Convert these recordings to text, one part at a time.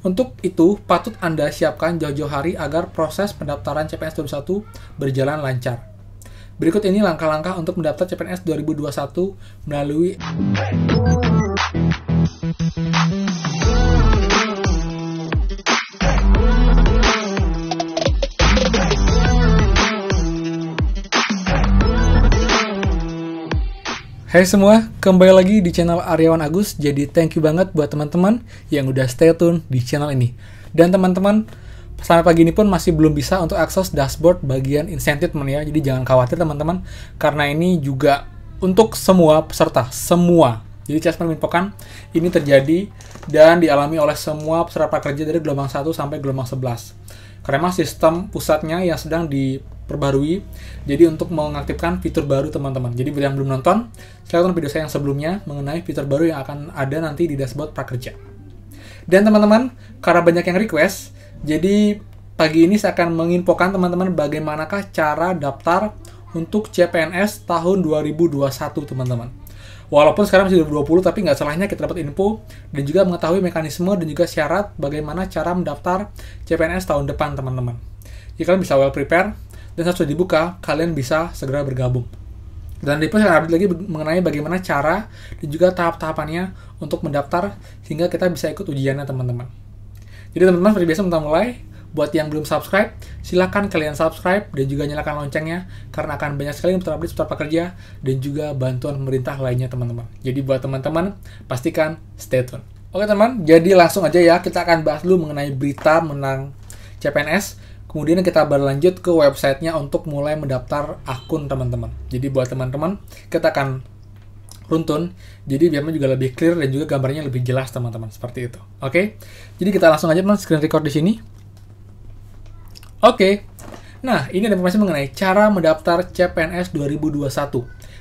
Untuk itu, patut Anda siapkan jauh-jauh hari agar proses pendaftaran CPNS 2021 berjalan lancar. Berikut ini langkah-langkah untuk mendaftar CPNS 2021 melalui Hai semua, kembali lagi di channel Aryawan Agus. Jadi thank you banget buat teman-teman yang udah stay tune di channel ini. Dan teman-teman, sampai pagi ini pun masih belum bisa untuk akses dashboard bagian insentif teman ya. Jadi jangan khawatir teman-teman, karena ini juga untuk semua peserta, semua. Jadi saya menginfokan ini terjadi dan dialami oleh semua peserta prakerja dari gelombang 1 sampai gelombang 11. Karena sistem pusatnya yang sedang diperbarui, jadi untuk mengaktifkan fitur baru teman-teman. Jadi bagi yang belum nonton, silahkan tonton video saya yang sebelumnya mengenai fitur baru yang akan ada nanti di dashboard prakerja. Dan teman-teman, karena banyak yang request, jadi pagi ini saya akan menginfokan teman-teman bagaimanakah cara daftar untuk CPNS tahun 2021 teman-teman. Walaupun sekarang masih 2020, tapi nggak salahnya kita dapat info dan juga mengetahui mekanisme dan juga syarat bagaimana cara mendaftar CPNS tahun depan teman-teman. Jadi kalian bisa well prepare, dan saat sudah dibuka, kalian bisa segera bergabung. Dan di saya update lagi mengenai bagaimana cara dan juga tahap-tahapannya untuk mendaftar sehingga kita bisa ikut ujiannya teman-teman. Jadi teman-teman seperti biasa kita mulai. Buat yang belum subscribe, silakan kalian subscribe dan juga nyalakan loncengnya karena akan banyak sekali update seputar pekerja dan juga bantuan pemerintah lainnya teman-teman. Jadi buat teman-teman, pastikan stay tune. Oke teman, jadi langsung aja ya kita akan bahas dulu mengenai berita mengenai CPNS. Kemudian kita berlanjut ke websitenya untuk mulai mendaftar akun teman-teman. Jadi buat teman-teman, kita akan runtun, jadi biarnya juga lebih clear dan juga gambarnya lebih jelas teman-teman, seperti itu. Oke, jadi kita langsung aja teman screen record di sini. Oke, nah ini ada informasi mengenai cara mendaftar CPNS 2021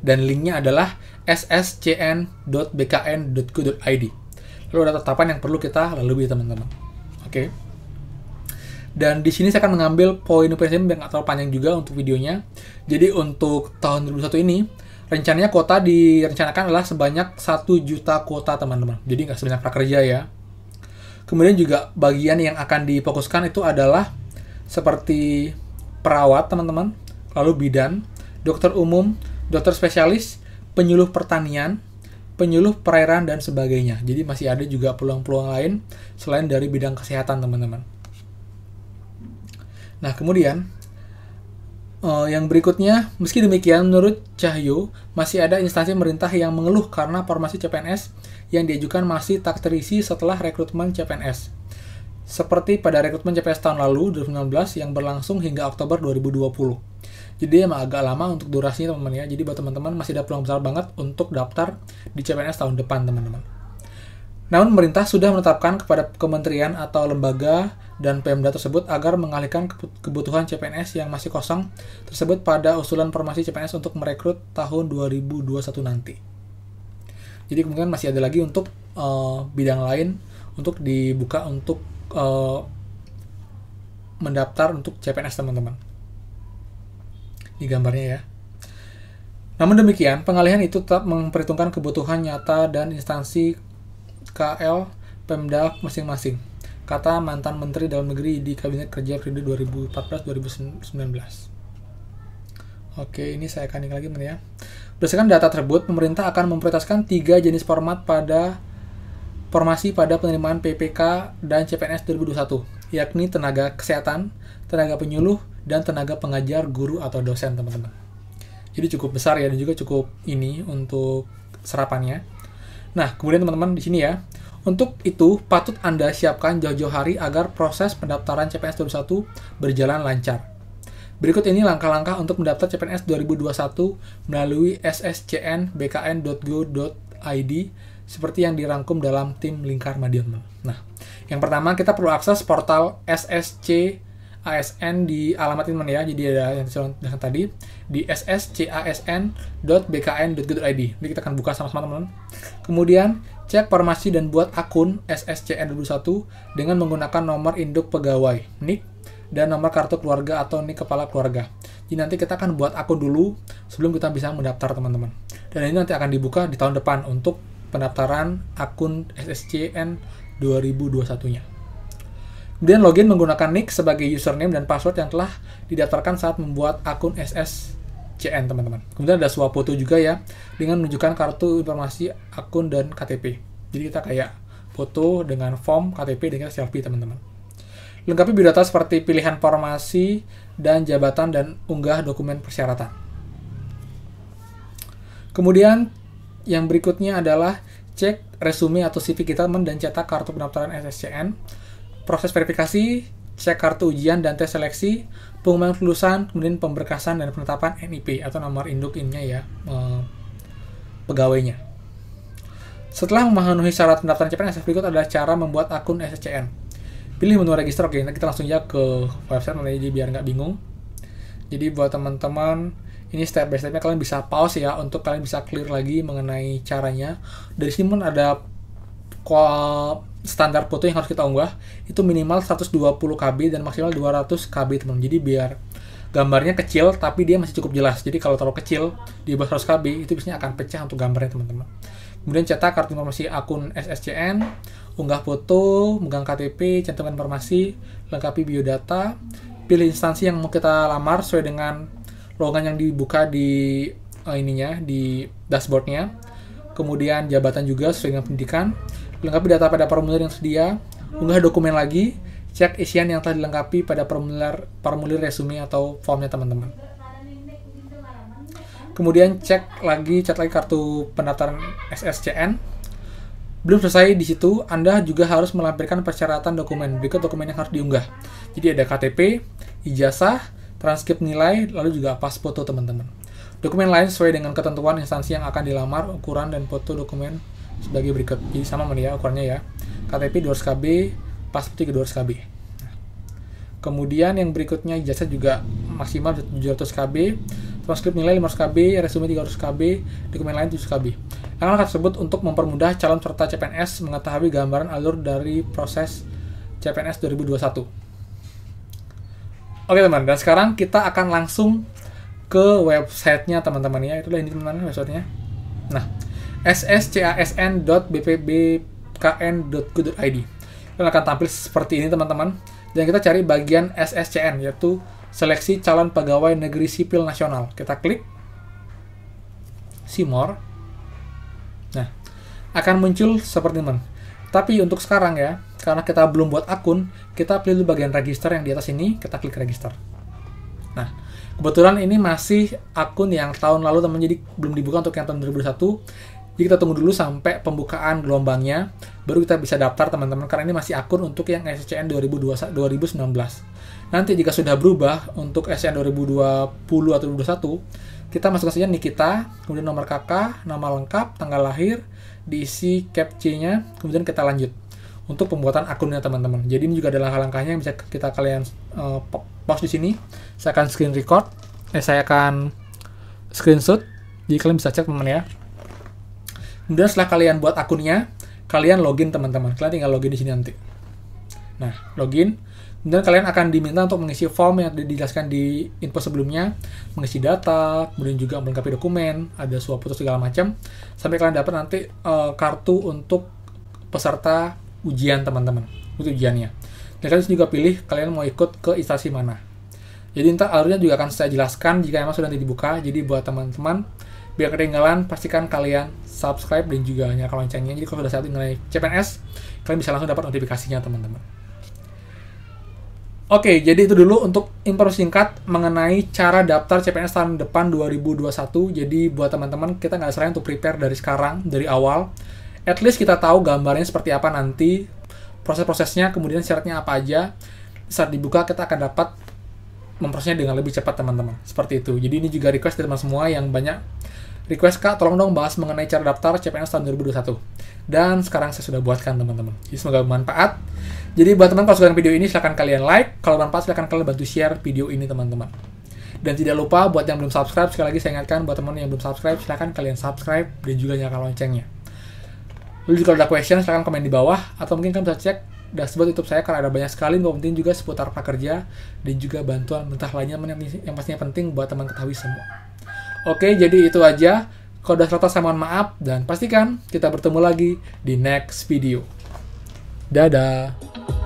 dan linknya adalah sscn.bkn.go.id. Lalu ada tatapan yang perlu kita lalui teman-teman. Oke. Dan di sini saya akan mengambil poin informasi yang nggak terlalu panjang juga untuk videonya. Jadi untuk tahun 2021 ini, rencananya kuota direncanakan adalah sebanyak 1 juta kuota teman-teman. Jadi nggak sebanyak prakerja ya. Kemudian juga bagian yang akan difokuskan itu adalah seperti perawat teman-teman, lalu bidan, dokter umum, dokter spesialis, penyuluh pertanian, penyuluh perairan, dan sebagainya. Jadi masih ada juga peluang-peluang lain selain dari bidang kesehatan teman-teman. Nah kemudian yang berikutnya, meski demikian menurut Cahyo masih ada instansi pemerintah yang mengeluh karena formasi CPNS yang diajukan masih tak terisi setelah rekrutmen CPNS. Seperti pada rekrutmen CPNS tahun lalu 2019 yang berlangsung hingga Oktober 2020. Jadi emang agak lama untuk durasinya teman-teman ya. Jadi buat teman-teman masih ada peluang besar banget untuk daftar di CPNS tahun depan teman-teman. Namun pemerintah sudah menetapkan kepada kementerian atau lembaga dan Pemda tersebut agar mengalihkan kebutuhan CPNS yang masih kosong tersebut pada usulan formasi CPNS untuk merekrut tahun 2021 nanti. Jadi kemungkinan masih ada lagi untuk bidang lain untuk dibuka untuk mendaftar untuk CPNS teman-teman. Ini gambarnya ya. Namun demikian, pengalihan itu tetap memperhitungkan kebutuhan nyata dan instansi KL Pemda masing-masing, kata mantan Menteri Dalam Negeri di Kabinet Kerja periode 2014-2019. Oke, ini saya akan lagi ya. Berdasarkan data tersebut, pemerintah akan memprioritaskan 3 jenis formasi pada penerimaan PPK dan CPNS 2021, yakni tenaga kesehatan, tenaga penyuluh, dan tenaga pengajar, guru atau dosen teman-teman. Jadi cukup besar ya dan juga cukup ini untuk serapannya. Nah, kemudian teman-teman di sini ya, untuk itu patut Anda siapkan jauh-jauh hari agar proses pendaftaran CPNS 2021 berjalan lancar. Berikut ini langkah-langkah untuk mendaftar CPNS 2021 melalui sscn.bkn.go.id seperti yang dirangkum dalam tim Lingkar Madiun. Nah, yang pertama kita perlu akses portal SSC ASN di alamat ini ya. Jadi ada yang saya tadi di sscasn.bkn.go.id. Ini kita akan buka sama-sama teman-teman. Kemudian cek formasi dan buat akun SSCN 2021 dengan menggunakan nomor induk pegawai, NIK, dan nomor kartu keluarga atau NIK kepala keluarga. Jadi nanti kita akan buat akun dulu sebelum kita bisa mendaftar teman-teman. Dan ini nanti akan dibuka di tahun depan untuk pendaftaran akun SSCN 2021-nya. Kemudian login menggunakan nick sebagai username dan password yang telah didaftarkan saat membuat akun SSCN, teman-teman. Kemudian ada swap foto juga ya, dengan menunjukkan kartu informasi akun dan KTP. Jadi kita kayak foto dengan form KTP dan kita selfie, teman-teman. Lengkapi biodata seperti pilihan formasi dan jabatan dan unggah dokumen persyaratan. Kemudian yang berikutnya adalah cek resume atau CV kita, teman, dan cetak kartu pendaftaran SSCN. Proses verifikasi, cek kartu ujian dan tes seleksi, pengumuman kelulusan, kemudian pemberkasan dan penetapan NIP atau nomor induk ininya ya, pegawainya. Setelah memenuhi syarat pendaftaran CPNS, berikut adalah cara membuat akun SSCN. Pilih menu register. Oke, kita langsung aja ke website jadi biar nggak bingung. Jadi buat teman-teman, ini step by step-nya kalian bisa pause ya, untuk kalian bisa clear lagi mengenai caranya. Dari sini pun ada standar foto yang harus kita unggah, itu minimal 120 KB dan maksimal 200 KB, teman. Jadi biar gambarnya kecil tapi dia masih cukup jelas. Jadi kalau terlalu kecil di bawah 100 KB itu biasanya akan pecah untuk gambarnya, teman-teman. Kemudian cetak kartu informasi akun SSCN, unggah foto, megang KTP, cantumkan informasi, lengkapi biodata, pilih instansi yang mau kita lamar sesuai dengan lowongan yang dibuka di di dashboardnya. Kemudian jabatan juga sesuai dengan pendidikan, lengkapi data pada formulir yang sedia, unggah dokumen lagi, cek isian yang telah dilengkapi pada formulir resume atau formnya, teman-teman. Kemudian cek lagi kartu pendaftaran SSCN. Belum selesai di situ, Anda juga harus melampirkan persyaratan dokumen. Berikut dokumen yang harus diunggah. Jadi ada KTP, ijazah, transkrip nilai, lalu juga pas foto, teman-teman. Dokumen lain sesuai dengan ketentuan instansi yang akan dilamar, ukuran dan foto dokumen sebagai berikut. Jadi sama ya ukurannya ya. KTP 200 KB, pasport 200 KB. Nah, kemudian yang berikutnya ijazah juga maksimal 700 KB, transkrip nilai 500 KB, resume 300 KB, dokumen lain 700 KB. Langkah tersebut untuk mempermudah calon peserta CPNS mengetahui gambaran alur dari proses CPNS 2021. Oke, teman, dan sekarang kita akan langsung ke websitenya, teman-teman ya. Itulah ini, teman-teman, websitenya. Nah, sschasn.bpbkn.go.id. Itu akan tampil seperti ini, teman-teman. Dan kita cari bagian SSCN, yaitu Seleksi Calon Pegawai Negeri Sipil Nasional. Kita klik See More. Nah, akan muncul seperti ini. Tapi untuk sekarang ya, karena kita belum buat akun, kita pilih bagian register yang di atas ini, kita klik register. Nah, kebetulan ini masih akun yang tahun lalu, teman, jadi belum dibuka untuk yang tahun 2021. Jadi kita tunggu dulu sampai pembukaan gelombangnya, baru kita bisa daftar, teman-teman, karena ini masih akun untuk yang SSCN 2019. Nanti jika sudah berubah untuk SSCN 2020 atau 2021, kita masukkan saja nick kita, kemudian nomor KK, nama lengkap, tanggal lahir, diisi CAPTCHA-nya, kemudian kita lanjut untuk pembuatan akunnya, teman-teman. Jadi ini juga adalah langkah-langkahnya yang bisa kita kalian pause di sini. Saya akan saya akan screenshot, jadi kalian bisa cek, teman-teman ya. Kemudian setelah kalian buat akunnya, kalian login, teman-teman. Kalian tinggal login di sini nanti. Nah, login. Kemudian kalian akan diminta untuk mengisi form yang dijelaskan di info sebelumnya, mengisi data, kemudian juga melengkapi dokumen, ada suap foto segala macam, sampai kalian dapat nanti kartu untuk peserta ujian, teman-teman, untuk ujiannya. Dan kalian juga pilih kalian mau ikut ke instansi mana. Jadi ntar alurnya juga akan saya jelaskan jika memang sudah nanti dibuka. Jadi buat teman-teman, biar ketinggalan, pastikan kalian subscribe dan juga nyalakan loncengnya. Jadi kalau sudah saat mengenai CPNS, kalian bisa langsung dapat notifikasinya, teman-teman. Oke, jadi itu dulu untuk info singkat mengenai cara daftar CPNS tahun depan 2021. Jadi buat teman-teman, kita nggak salah untuk prepare dari sekarang, dari awal. At least kita tahu gambarnya seperti apa nanti, proses-prosesnya, kemudian syaratnya apa aja. Saat dibuka, kita akan dapat memprosesnya dengan lebih cepat, teman-teman. Seperti itu. Jadi ini juga request dari teman semua yang banyak request, Kak, tolong dong bahas mengenai cara daftar CPNS tahun 2021. Dan sekarang saya sudah buatkan, teman-teman. Jadi semoga bermanfaat. Jadi buat teman-teman, kalau suka dengan video ini, silahkan kalian like. Kalau bermanfaat, silahkan kalian bantu share video ini, teman-teman. Dan tidak lupa, buat yang belum subscribe, sekali lagi saya ingatkan, buat teman-teman yang belum subscribe, silahkan kalian subscribe dan juga nyalakan loncengnya. Lalu jika ada question, silahkan komen di bawah. Atau mungkin kalian bisa cek dashboard YouTube saya, karena ada banyak sekali info penting juga seputar prakerja dan juga bantuan mentah lainnya yang pastinya penting buat teman ketahui semua. Oke, jadi itu aja. Kalau udah selesai, saya mohon maaf. Dan pastikan kita bertemu lagi di next video. Dadah!